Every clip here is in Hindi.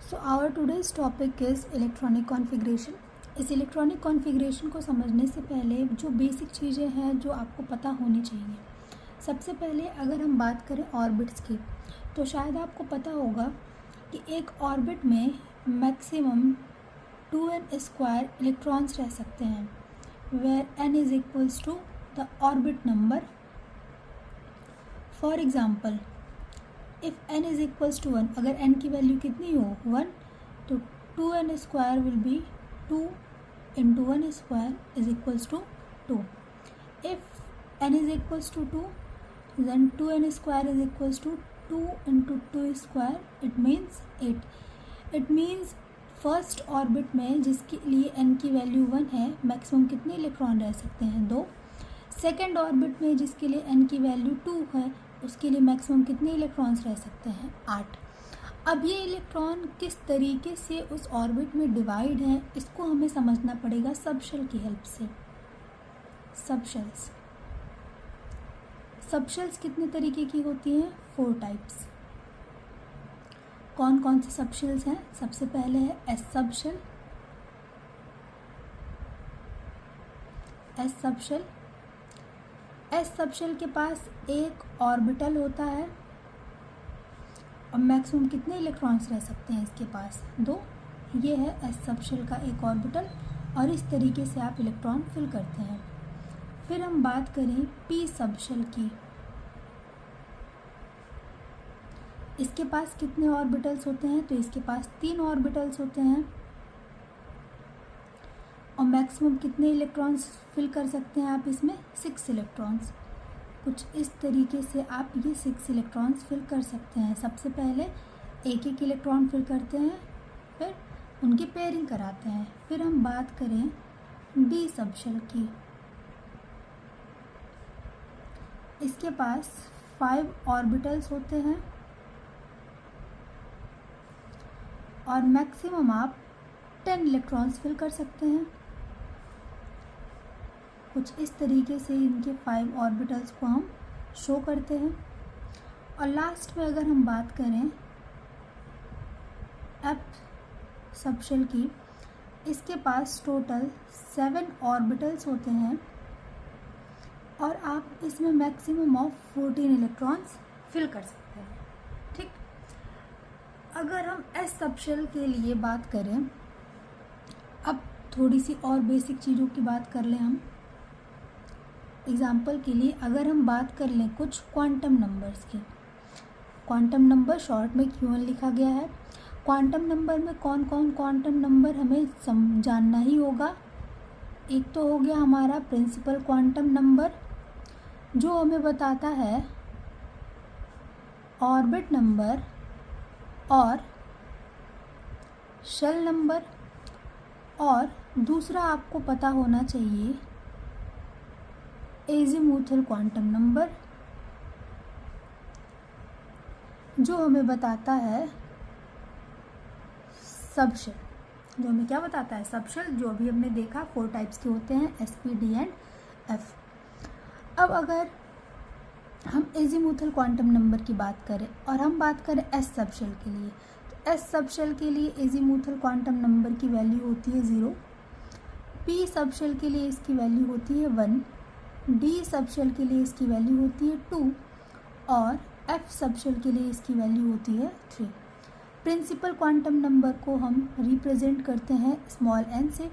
So our today's topic is electronic configuration. इस इलेक्ट्रॉनिक कॉन्फ़िगरेशन को समझने से पहले जो बेसिक चीज़ें हैं जो आपको पता होनी चाहिए। सबसे पहले अगर हम बात करें ऑर्बिट्स की, तो शायद आपको पता होगा कि एक ऑर्बिट में मैक्सिमम 2n² इलेक्ट्रॉन्स रह सकते हैं, where n is equals to the orbit number. For example, if n is equals to 1, अगर n की वैल्यू कितनी हो 1, तो 2n² will be 2 into 1² is equals to 2। If n is equals to 2, then 2n² is equals to 2 into 2², it means 8। It means first orbit में जिसके लिए n की वैल्यू 1 है, मैक्सिमम कितने इलेक्ट्रॉन रह सकते हैं 2। सेकेंड ऑर्बिट में जिसके लिए n की वैल्यू 2 है, उसके लिए मैक्सिमम कितने इलेक्ट्रॉन्स रह सकते हैं 8। अब ये इलेक्ट्रॉन किस तरीके से उस ऑर्बिट में डिवाइड हैं, इसको हमें समझना पड़ेगा सबशेल की हेल्प से। सबशेल्स कितने तरीके की होती हैं? 4 टाइप्स। कौन कौन से सबशेल्स हैं? सबसे पहले है एस सबशेल। एस सबशेल के पास एक ऑर्बिटल होता है और मैक्सिमम कितने इलेक्ट्रॉन्स रह सकते हैं इसके पास? 2। ये है एस सबशेल का एक ऑर्बिटल और इस तरीके से आप इलेक्ट्रॉन फिल करते हैं। फिर हम बात करें पी सबशेल की। इसके पास कितने ऑर्बिटल्स होते हैं? तो इसके पास 3 ऑर्बिटल्स होते हैं और मैक्सिमम कितने इलेक्ट्रॉन्स फिल कर सकते हैं आप इसमें? 6 इलेक्ट्रॉन्स। कुछ इस तरीके से आप ये 6 इलेक्ट्रॉन्स फिल कर सकते हैं। सबसे पहले एक एक इलेक्ट्रॉन फिल करते हैं, फिर उनकी पेयरिंग कराते हैं। फिर हम बात करें डी सबशेल की। इसके पास 5 ऑर्बिटल्स होते हैं और मैक्सिमम आप 10 इलेक्ट्रॉन्स फिल कर सकते हैं। कुछ इस तरीके से इनके 5 ऑर्बिटल्स को हम शो करते हैं। और लास्ट में अगर हम बात करें एफ सबशेल की, इसके पास टोटल 7 ऑर्बिटल्स होते हैं और आप इसमें मैक्सिमम ऑफ 14 इलेक्ट्रॉन्स फिल कर सकते हैं। ठीक, अगर हम एस सबशेल के लिए बात करें, अब थोड़ी सी और बेसिक चीज़ों की बात कर लें हम। एग्जाम्पल के लिए अगर हम बात कर लें कुछ क्वांटम नंबर्स की। क्वांटम नंबर शॉर्ट में Q1 लिखा गया है। क्वांटम नंबर में कौन कौन क्वांटम नंबर हमें जानना ही होगा। एक तो हो गया हमारा प्रिंसिपल क्वांटम नंबर, जो हमें बताता है ऑर्बिट नंबर और शेल नंबर। और दूसरा आपको पता होना चाहिए एजीमुथल क्वांटम नंबर, जो हमें बताता है सबशेल। जो हमें क्या बताता है? सबशेल। जो अभी हमने देखा 4 टाइप्स के होते हैं, S, P, D and F. अब अगर हम एजीमुथल क्वांटम नंबर की बात करें और हम बात करें एस सबशेल के लिए, तो एस सबशेल के लिए एजीमुथल क्वांटम नंबर की वैल्यू होती है 0। पी सबशेल के लिए इसकी वैल्यू होती है 1। डी सबशेल के लिए इसकी वैल्यू होती है 2 और एफ सबशेल के लिए इसकी वैल्यू होती है 3। प्रिंसिपल क्वांटम नंबर को हम रिप्रेजेंट करते हैं स्मॉल n से,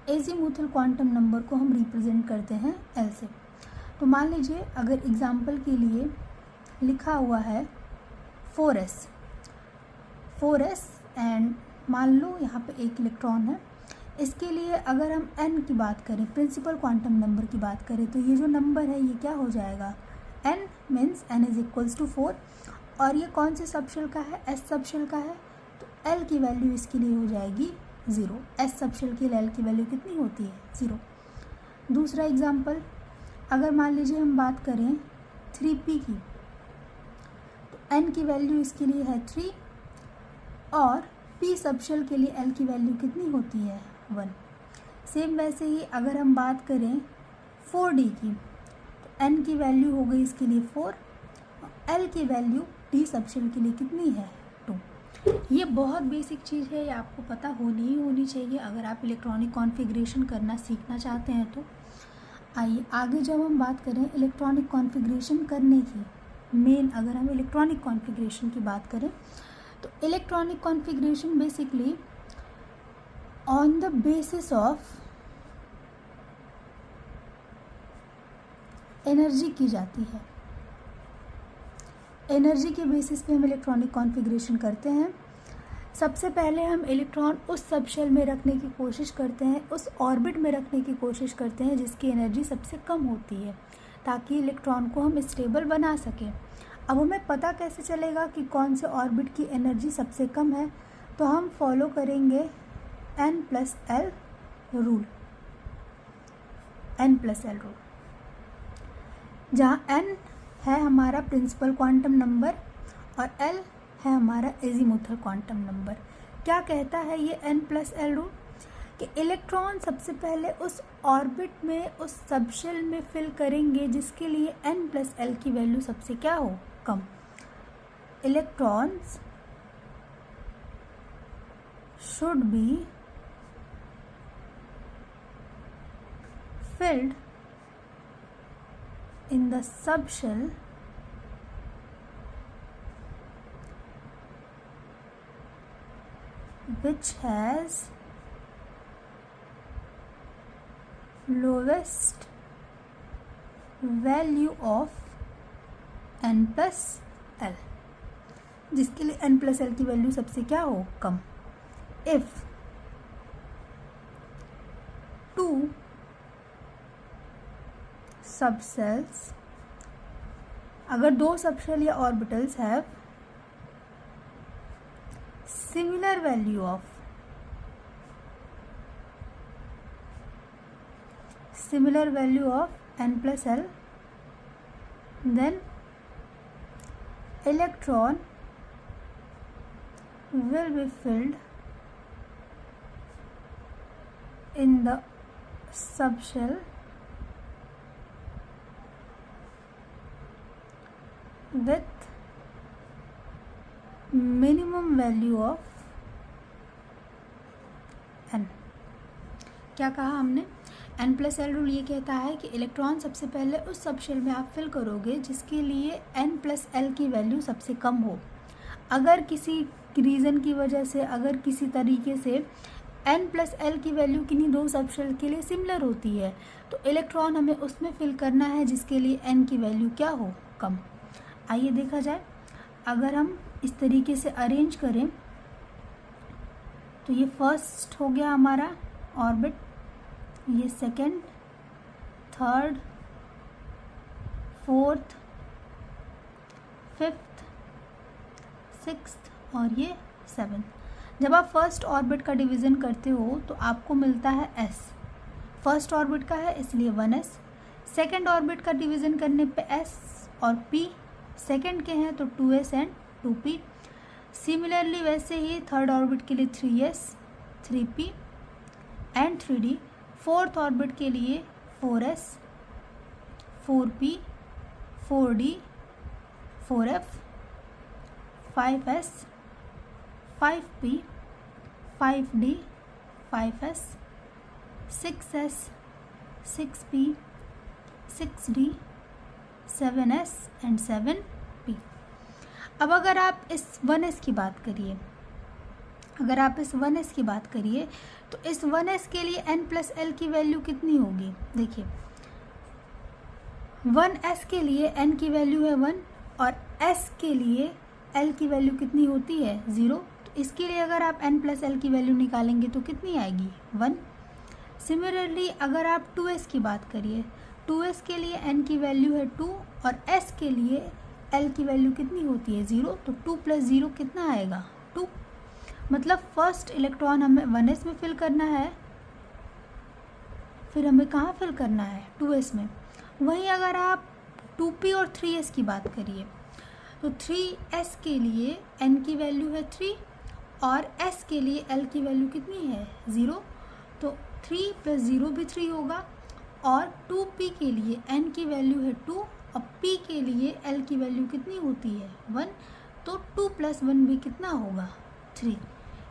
एजीमुथल क्वांटम नंबर को हम रिप्रेजेंट करते हैं l से। तो मान लीजिए अगर एग्जाम्पल के लिए लिखा हुआ है 4s एंड मान लो यहाँ पे एक इलेक्ट्रॉन है। इसके लिए अगर हम n की बात करें, प्रिंसिपल क्वांटम नंबर की बात करें, तो ये जो नंबर है ये क्या हो जाएगा? n means n is equals to 4। और ये कौन से सबशेल का है? एस सबशेल का है। तो l की वैल्यू इसके लिए हो जाएगी 0। एस सबशेल के लिए l की वैल्यू कितनी होती है? 0। दूसरा एग्जाम्पल, अगर मान लीजिए हम बात करें 3p की, तो n की वैल्यू इसके लिए है 3 और p सबशेल के लिए l की वैल्यू कितनी होती है? 1। सेम वैसे ही अगर हम बात करें 4d की, तो n की वैल्यू हो गई इसके लिए 4 और l की वैल्यू d सबशेल के लिए कितनी है? 2। ये बहुत बेसिक चीज़ है, ये आपको पता होनी ही होनी चाहिए अगर आप इलेक्ट्रॉनिक कॉन्फ़िगरेशन करना सीखना चाहते हैं तो। आइए आगे जब हम बात करें इलेक्ट्रॉनिक कॉन्फ़िगरेशन करने की, मेन अगर हम इलेक्ट्रॉनिक कॉन्फ़िगरेशन की बात करें तो electronic configuration basically on the basis of energy की जाती है। एनर्जी के बेसिस पे हम इलेक्ट्रॉनिक कॉन्फ़िगरेशन करते हैं। सबसे पहले हम इलेक्ट्रॉन उस सब शेल में रखने की कोशिश करते हैं, उस ऑर्बिट में रखने की कोशिश करते हैं जिसकी एनर्जी सबसे कम होती है, ताकि इलेक्ट्रॉन को हम स्टेबल बना सकें। अब हमें पता कैसे चलेगा कि कौन से ऑर्बिट की एनर्जी सबसे कम है, तो हम फॉलो करेंगे n+l रूल। n+l रूल, जहाँ n है हमारा प्रिंसिपल क्वांटम नंबर और l है हमारा एजीमुथल क्वांटम नंबर। क्या कहता है ये n+l रूल कि इलेक्ट्रॉन सबसे पहले उस ऑर्बिट में, उस सबशेल में फिल करेंगे जिसके लिए n+l की वैल्यू सबसे क्या हो, कम। Electrons should be filled in the subshell which has lowest value of n+l, जिसके लिए n+l की वैल्यू सबसे क्या हो, कम। इफ टू सबसेल्स, अगर दो सबशेल या orbitals have similar value of n+l, then electron will be filled in the subshell with minimum value of n। क्या कहा हमने, n+l रूल ये कहता है कि इलेक्ट्रॉन सबसे पहले उस सबशेल में आप फिल करोगे जिसके लिए n+l की वैल्यू सबसे कम हो। अगर किसी रीज़न की वजह से, अगर किसी तरीके से n+l की वैल्यू किन्हीं दो सबशेल के लिए सिमिलर होती है, तो इलेक्ट्रॉन हमें उसमें फिल करना है जिसके लिए n की वैल्यू क्या हो, कम। आइए देखा जाए, अगर हम इस तरीके से अरेंज करें तो ये फर्स्ट हो गया हमारा ऑर्बिट, ये second, third, fourth, fifth, sixth और ये सेवन्थ। जब आप फर्स्ट ऑर्बिट का डिवीज़न करते हो तो आपको मिलता है s। फर्स्ट ऑर्बिट का है इसलिए 1s। सेकंड ऑर्बिट का डिवीज़न करने पे s और p, सेकंड के हैं तो 2s एंड 2p। सिमिलरली वैसे ही थर्ड ऑर्बिट के लिए 3s, 3p and 3d। Fourth orbit के लिए 4s, 4p, 4d, 4f, 5s, 5p, 5d, 5s, 6s, 6p, 6d, 7s and 7p। अब अगर आप इस 1s की बात करिए, तो इस 1s के लिए n+l की वैल्यू कितनी होगी, देखिए 1s के लिए n की वैल्यू है 1 और s के लिए l की वैल्यू कितनी होती है, 0। तो इसके लिए अगर आप n+l की वैल्यू निकालेंगे तो कितनी आएगी, 1। सिमिलरली अगर आप 2s की बात करिए, 2s के लिए n की वैल्यू है 2 और s के लिए l की वैल्यू कितनी होती है, 0। तो 2 + 0 कितना आएगा, 2। मतलब फर्स्ट इलेक्ट्रॉन हमें 1s में फिल करना है, फिर हमें कहाँ फिल करना है, 2s में। वहीं अगर आप 2p और 3s की बात करिए तो 3s के लिए n की वैल्यू है 3 और s के लिए l की वैल्यू कितनी है, 0। तो 3 + 0 भी 3 होगा और 2p के लिए n की वैल्यू है 2 और p के लिए l की वैल्यू कितनी होती है, 1। तो 2 + 1 भी कितना होगा, 3।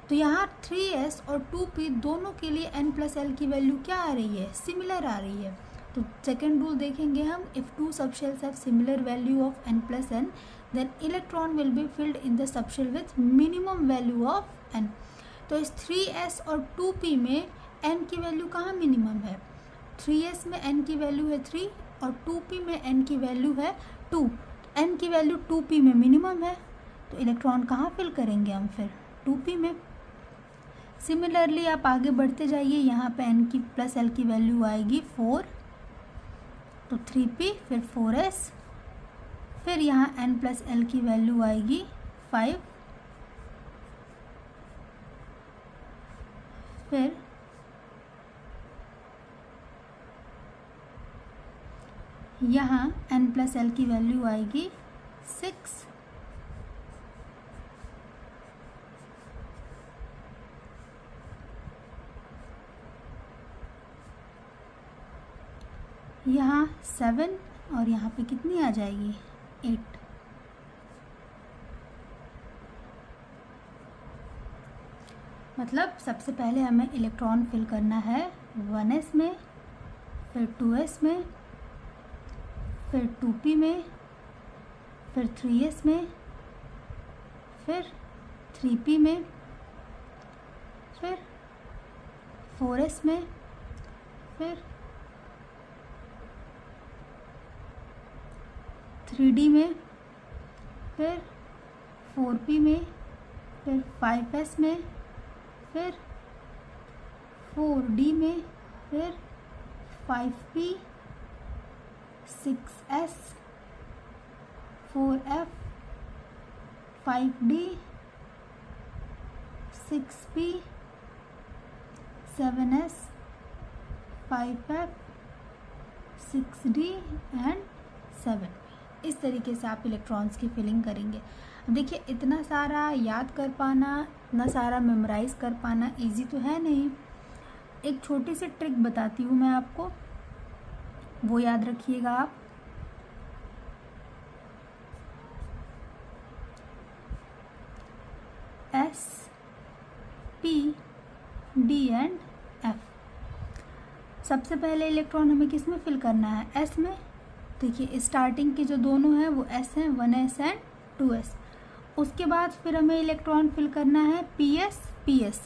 तो यहाँ 3s और 2p दोनों के लिए n+l की वैल्यू क्या आ रही है, सिमिलर आ रही है। तो सेकेंड रूल देखेंगे हम, if two subshells have similar value of n+n then electron will be filled in the subshell with minimum value of n। तो इस 3s और 2p में n की वैल्यू कहाँ मिनिमम है, 3s में n की वैल्यू है 3 और 2p में n की वैल्यू है 2। n की वैल्यू 2p में मिनिमम है, तो इलेक्ट्रॉन कहाँ फिल करेंगे हम फिर, 2p में। सिमिलरली आप आगे बढ़ते जाइए, यहाँ पे n की प्लस l की वैल्यू आएगी 4, तो 3p फिर 4s, फिर यहाँ n+l की वैल्यू आएगी 5, फिर यहाँ n+l की वैल्यू आएगी 6, यहाँ 7 और यहाँ पे कितनी आ जाएगी 8। मतलब सबसे पहले हमें इलेक्ट्रॉन फिल करना है 1s में, फिर 2s में, फिर 2p में, फिर 3s में, फिर 3p में, फिर 4s में, फिर 3d में, फिर 4p में, फिर 5s में, फिर 4d में, फिर 5p, 6s, 4f, 5d, 6p, 7s, 5f, 6d and 7। इस तरीके से आप इलेक्ट्रॉन्स की फिलिंग करेंगे। अब देखिए, इतना सारा याद कर पाना, इतना सारा मेमोराइज़ कर पाना इजी तो है नहीं। एक छोटी सी ट्रिक बताती हूँ मैं आपको, वो याद रखिएगा आप। S, P, D and F। सबसे पहले इलेक्ट्रॉन हमें किस में फिल करना है, S में। देखिए स्टार्टिंग के जो दोनों हैं वो S हैं, 1s एंड 2s। उसके बाद फिर हमें इलेक्ट्रॉन फिल करना है PS, PS।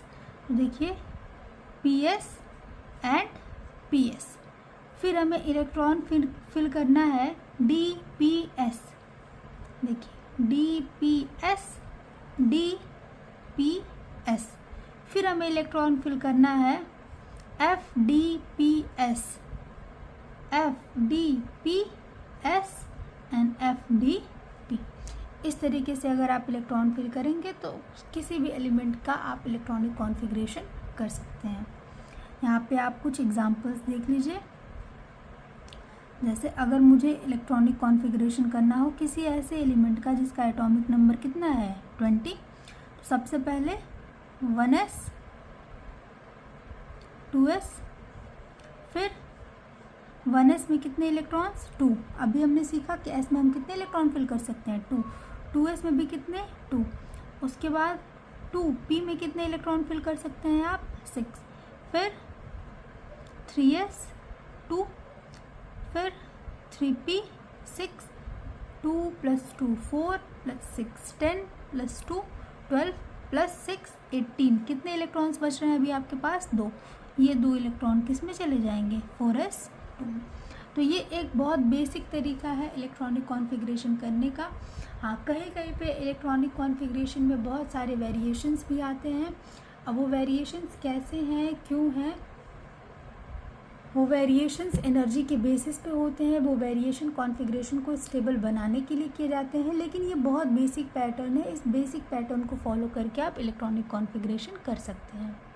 तो देखिए PS एंड PS। फिर हमें इलेक्ट्रॉन फिल करना है DPS। देखिए DPS, DPS। फिर हमें इलेक्ट्रॉन फिल करना है FDPS, FDPS एंड FDP। इस तरीके से अगर आप इलेक्ट्रॉन फिल करेंगे तो किसी भी एलिमेंट का आप इलेक्ट्रॉनिक कॉन्फ़िगरेशन कर सकते हैं। यहाँ पे आप कुछ एग्जांपल्स देख लीजिए। जैसे अगर मुझे इलेक्ट्रॉनिक कॉन्फ़िगरेशन करना हो किसी ऐसे एलिमेंट का जिसका एटॉमिक नंबर कितना है 20, तो सबसे पहले 1s, 2s, फिर 1s में कितने इलेक्ट्रॉन्स 2। अभी हमने सीखा कि s में हम कितने इलेक्ट्रॉन फिल कर सकते हैं 2, 2s में भी कितने 2। उसके बाद 2p में कितने इलेक्ट्रॉन फिल कर सकते हैं आप 6, फिर 3s 2, फिर 3p 6, 2 + 2 4 + 6 10 + 2 12 + 6 18। कितने इलेक्ट्रॉन्स बच रहे हैं अभी आपके पास 2। ये 2 इलेक्ट्रॉन किस में चले जाएंगे 4s2 में। तो ये एक बहुत बेसिक तरीका है इलेक्ट्रॉनिक कॉन्फ़िगरेशन करने का। हाँ, कहीं कहीं पे इलेक्ट्रॉनिक कॉन्फ़िगरेशन में बहुत सारे वेरिएशंस भी आते हैं। अब वो वेरिएशंस कैसे हैं, क्यों हैं, वो वेरिएशंस एनर्जी के बेसिस पे होते हैं। वो वेरिएशन कॉन्फ़िगरेशन को स्टेबल बनाने के लिए किए जाते हैं, लेकिन ये बहुत बेसिक पैटर्न है। इस बेसिक पैटर्न को फॉलो करके आप इलेक्ट्रॉनिक कॉन्फ़िगरेशन कर सकते हैं।